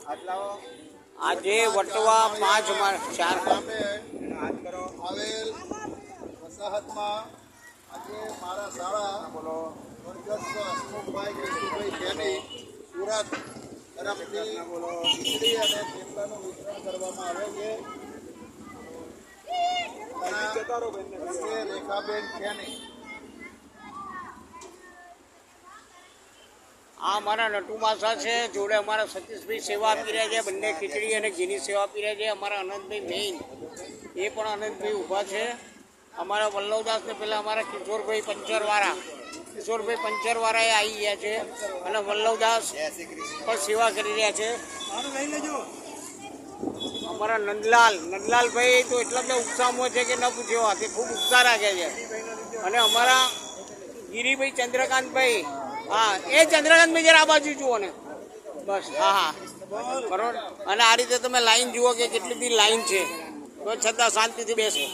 આજે વટવા 5 4 આવેલ વસાહતમાં આજે મારા શાળા સ્વર્ગસ્થ હસમુખભાઈ કેશુભાઈ જેની સુરત તરફથી ખીચડી અને થેપલાનું વિતરણ કરવામાં આવે છે. રેખાબેન ખેની. આ અમારા નટુ માસા છે, જોડે અમારા સતીશભાઈ સેવા આપી રહ્યા છે, બંને ખીચડી અને ઘીની સેવા આપી રહ્યા છે. અમારા અનંતભાઈ મેઇન એ પણ અનંતભાઈ ઊભા છે. અમારા વલ્લભદાસને પહેલાં અમારા કિશોરભાઈ પંચરવાળા એ આવી ગયા છે અને વલ્લભદાસ પણ સેવા કરી રહ્યા છે. અમારા નંદલાલભાઈ તો એટલા બધા ઉત્સાહમાં છે કે ન પૂછ્યો હાથે ખૂબ ઉત્સાહ રાખે છે. અને અમારા ગિરિભાઈ ચંદ્રકાંતભાઈ, હા એ ચંદ્રકાંતભાઈ જરા આ બાજુ જુઓ ને બસ. હા બરોબર. અને આ રીતે તમે લાઈન જુઓ કે કેટલી બધી લાઈન છે, તો છતાં શાંતિથી બેસો.